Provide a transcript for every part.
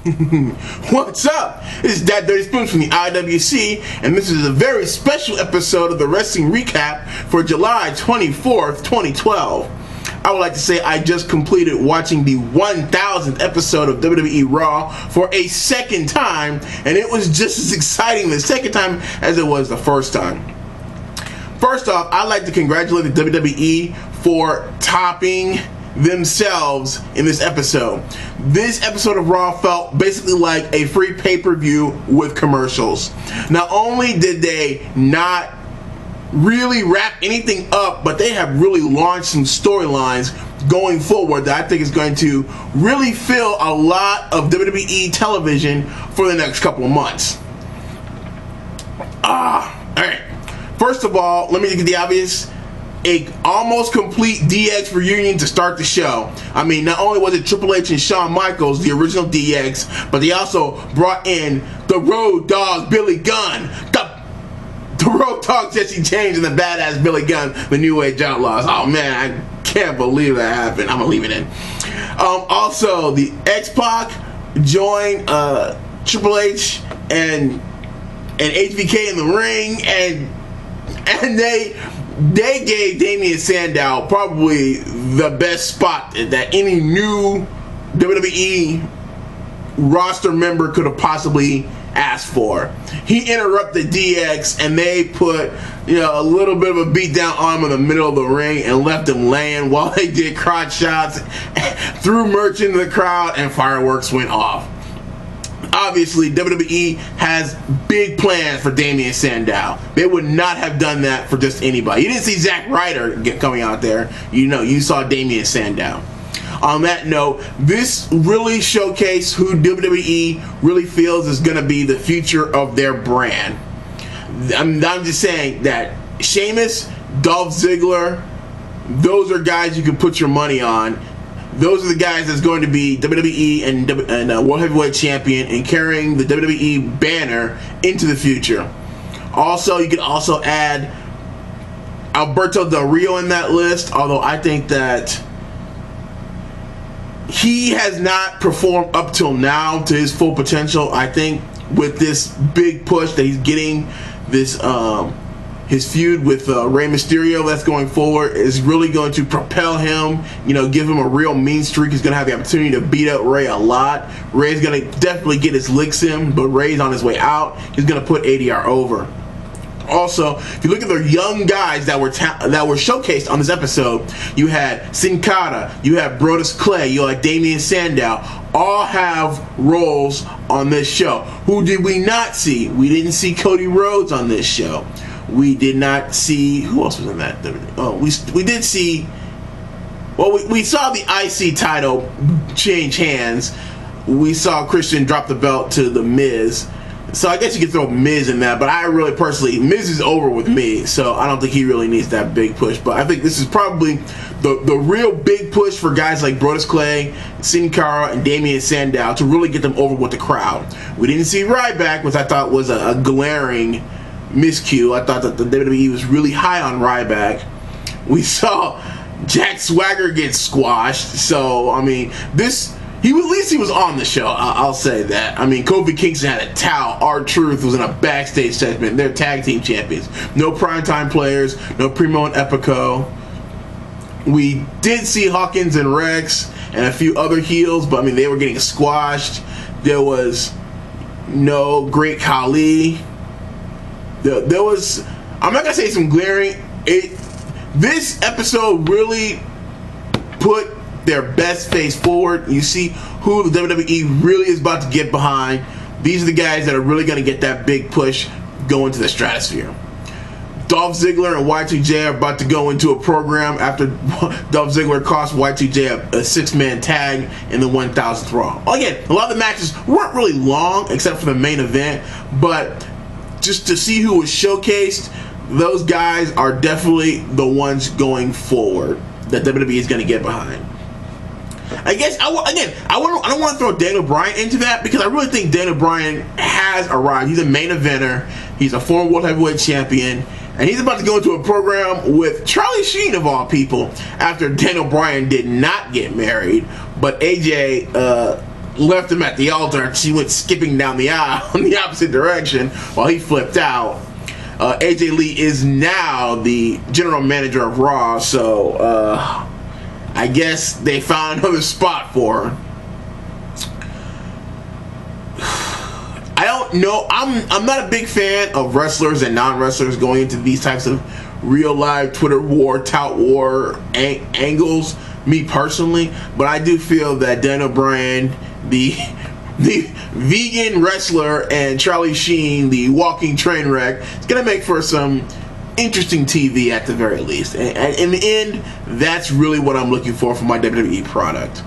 What's up? This is Dad Dirty Spoons from the IWC, and this is a very special episode of the Wrestling Recap for July 24th, 2012. I would like to say I just completed watching the 1000th episode of WWE Raw for a second time, and it was just as exciting the second time as it was the first time. First off, I'd like to congratulate the WWE for topping themselves in this episode. This episode of Raw felt basically like a free pay-per-view with commercials. Not only did they not really wrap anything up, but they have really launched some storylines going forward that I think is going to really fill a lot of WWE television for the next couple of months. Alright. First of all, let me get the obvious. A almost complete DX reunion to start the show. I mean, not only was it Triple H and Shawn Michaels, the original DX, but they also brought in the Road Dogg Billy Gunn, the Road Dogg Jesse James, and the badass Billy Gunn, the New Age Outlaws. Oh man, I can't believe that happened. I'm gonna leave it in. Also, the X-Pac joined Triple H and HBK in the ring, and they gave Damien Sandow probably the best spot that any new WWE roster member could have possibly asked for. He interrupted DX, and they put a little bit of a beat down on him in the middle of the ring and left him laying while they did crotch shots, threw merch into the crowd, and fireworks went off. Obviously, WWE has big plans for Damien Sandow. They would not have done that for just anybody. You didn't see Zack Ryder coming out there. You saw Damien Sandow. On that note, this really showcased who WWE really feels is going to be the future of their brand. I'm just saying that Sheamus, Dolph Ziggler, those are guys you can put your money on. Those are the guys that's going to be WWE and World Heavyweight Champion and carrying the WWE banner into the future. Also, you can also add Alberto Del Rio in that list, although I think that he has not performed up till now to his full potential. I think with this big push that he's getting, this his feud with Rey Mysterio that's going forward is really going to propel him, give him a real mean streak. He's going to have the opportunity to beat up Rey a lot. Rey's going to definitely get his licks in, but Rey's on his way out. He's going to put ADR over. Also, if you look at the young guys that were showcased on this episode, you had Sin Cara, you had Brodus Clay, you had Damien Sandow, all have roles on this show. Who did we not see? We didn't see Cody Rhodes on this show. We did not see, who else was in that? We did see, we saw the IC title change hands. We saw Christian drop the belt to The Miz. So I guess you could throw Miz in that, but I really personally, Miz is over with me, so I don't think he really needs that big push. But I think this is probably the real big push for guys like Brodus Clay, Sin Cara, and Damien Sandow to really get them over with the crowd. We didn't see Ryback, which I thought was a glaring miscue. I thought that the WWE was really high on Ryback. We saw Jack Swagger get squashed, so I mean, at least he was on the show. I'll say that. I mean, Kofi Kingston had a towel. R-Truth was in a backstage segment. They're tag team champions. No primetime players. No Primo and Epico. We did see Hawkins and Rex and a few other heels, but I mean, they were getting squashed. There was no Great Khali. There was, I'm not gonna say some glaring. This episode really put their best face forward. You see who the WWE really is about to get behind. These are the guys that are really going to get that big push going to the stratosphere. Dolph Ziggler and Y2J are about to go into a program after Dolph Ziggler cost Y2J a 6-man tag in the 1000th Raw. Again, a lot of the matches weren't really long except for the main event, but just to see who was showcased, those guys are definitely the ones going forward that WWE is going to get behind. I guess, I don't want to throw Daniel Bryan into that because I really think Daniel Bryan has arrived. He's a main eventer. He's a former World Heavyweight Champion. And he's about to go into a program with Charlie Sheen, of all people, after Daniel Bryan did not get married. But AJ left him at the altar, and she went skipping down the aisle in the opposite direction while he flipped out. AJ Lee is now the general manager of Raw, so I guess they found another spot for her. I don't know. I'm not a big fan of wrestlers and non-wrestlers going into these types of real live Twitter war, tout war angles, me personally, but I do feel that Daniel Bryan, the vegan wrestler, and Charlie Sheen, the walking train wreck, is going to make for some interesting TV at the very least. And in the end, that's really what I'm looking for my WWE product.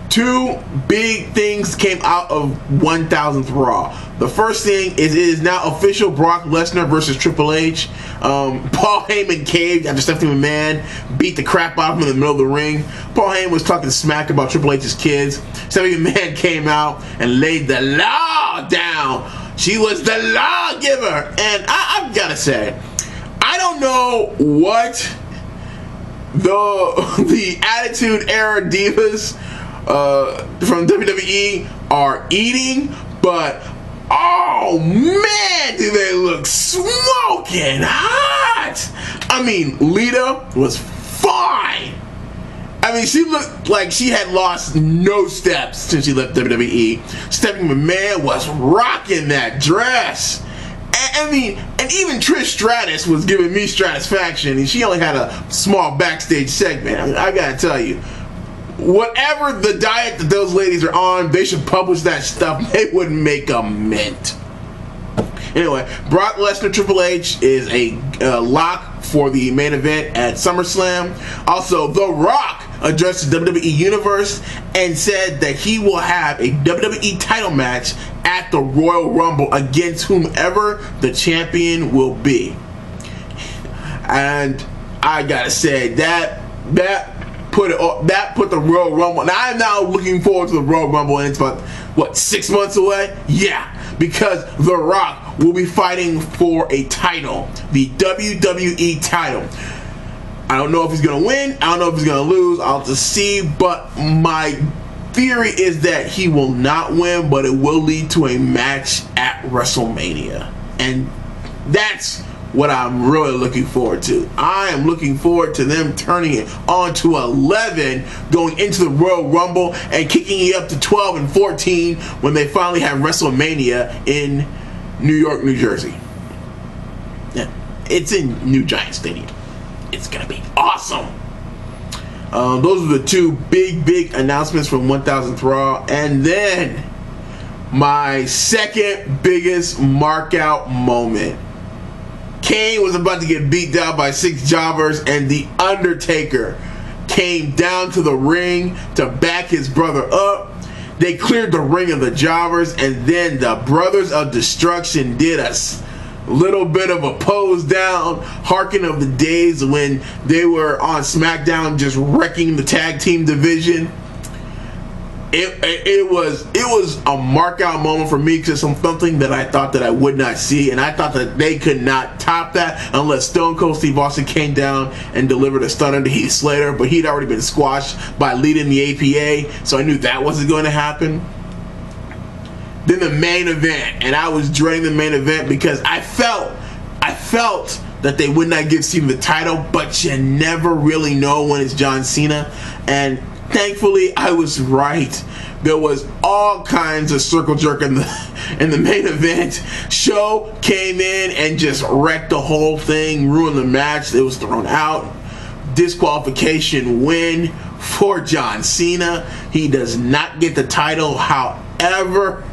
Two big things came out of 1000th Raw. The first thing is it is now official: Brock Lesnar versus Triple H. Paul Heyman caved after Stephanie McMahon beat the crap out of him in the middle of the ring. Paul Heyman was talking smack about Triple H's kids. Stephanie McMahon came out and laid the law down. She was the lawgiver. And I've got to say, I don't know what the Attitude Era divas from WWE are eating, but oh man, do they look smoking hot. I mean, Lita was fine. I mean, she looked like she had lost no steps since she left WWE. Stephanie McMahon was rocking that dress. I mean, and even Trish Stratus was giving me Stratusfaction, and she only had a small backstage segment. I mean, I gotta tell you, whatever the diet that those ladies are on, they should publish that stuff. They wouldn't make a mint. Anyway, Brock Lesnar Triple H is a lock for the main event at SummerSlam. Also, The Rock addressed the WWE Universe and said that he will have a WWE title match at the Royal Rumble against whomever the champion will be. And I gotta say that put the Royal Rumble. Now I'm now looking forward to the Royal Rumble, and it's about, what, 6 months away? Yeah, because The Rock will be fighting for a title, the WWE title. I don't know if he's going to win. I don't know if he's going to lose. I'll have to see, but my theory is that he will not win, but it will lead to a match at WrestleMania. And that's what I'm really looking forward to. I am looking forward to them turning it on to 11, going into the Royal Rumble and kicking it up to 12 and 14 when they finally have WrestleMania in New York, New Jersey. Yeah, it's in New Giant Stadium. It's gonna be awesome. Those are the two big announcements from 1000th Raw. And then my second biggest markout moment. Kane was about to get beat down by 6 jobbers, and The Undertaker came down to the ring to back his brother up. They cleared the ring of the jobbers, and then the Brothers of Destruction did a little bit of a pose down, harken of the days when they were on SmackDown just wrecking the tag team division. It was a markout moment for me, because it's something that I thought that I would not see, and I thought that they could not top that unless Stone Cold Steve Austin came down and delivered a stunner to Heath Slater, but he'd already been squashed by leading the APA, so I knew that wasn't going to happen. Then the main event, and I was dreading the main event because I felt that they would not give Cena the title, but you never really know when it's John Cena, and thankfully I was right. There was all kinds of circle jerk in the main event. Show came in and just wrecked the whole thing, ruined the match. It was thrown out. Disqualification win for John Cena. He does not get the title. However,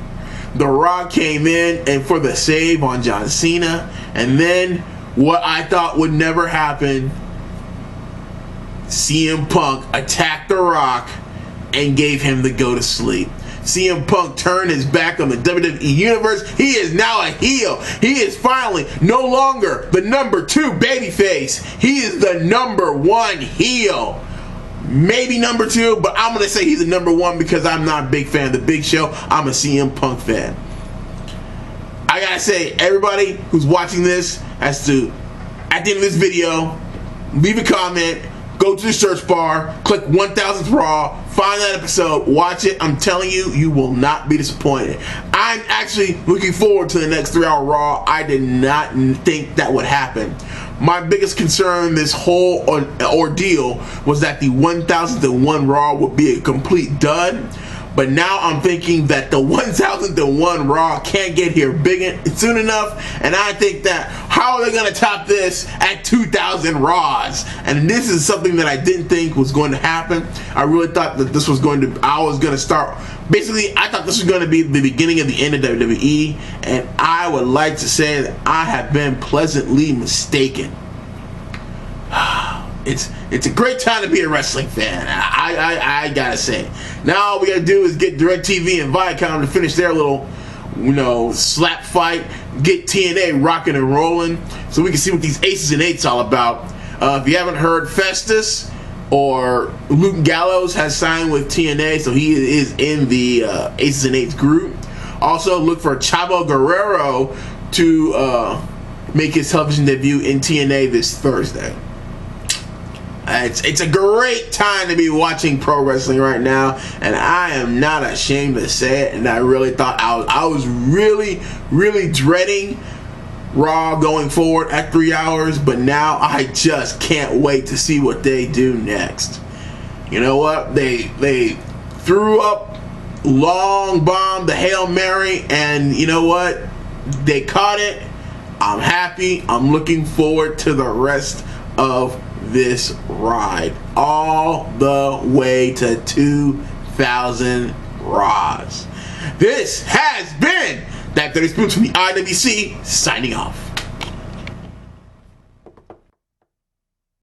The Rock came in and for the save on John Cena. And then what I thought would never happen, CM Punk attacked The Rock and gave him the go to sleep. CM Punk turned his back on the WWE Universe. He is now a heel. He is finally no longer the number 2 babyface. He is the number 1 heel. Maybe number 2, but I'm going to say he's the number 1 because I'm not a big fan of The Big Show. I'm a CM Punk fan. I got to say, everybody who's watching this has to, at the end of this video, leave a comment, go to the search bar, click 1000th Raw, Find that episode, watch it. I'm telling you, you will not be disappointed. I'm actually looking forward to the next 3-hour Raw. I did not think that would happen. My biggest concern this whole ordeal was that the 1001 Raw would be a complete dud. But now I'm thinking that the 1001 Raw can't get here soon enough, and I think that how are they going to top this at 2000 Raws? And this is something that I didn't think was going to happen. I really thought that this was I thought this was going to be the beginning of the end of WWE, and I would like to say that I have been pleasantly mistaken. It's a great time to be a wrestling fan. I gotta say. Now all we gotta do is get DirecTV and Viacom to finish their little, slap fight. Get TNA rocking and rolling, so we can see what these aces and eights all about. If you haven't heard, Festus or Luke Gallows has signed with TNA, so he is in the aces and eights group. Also, look for Chavo Guerrero to make his television debut in TNA this Thursday. It's a great time to be watching pro wrestling right now, and I am not ashamed to say it. And I really thought I was really dreading Raw going forward at 3 hours, but now I just can't wait to see what they do next. You know what? They threw up long bomb, the Hail Mary, and you know what? They caught it. I'm happy. I'm looking forward to the rest of this ride all the way to 2000 Raws. This has been that 30 Spoons from the IWC signing off.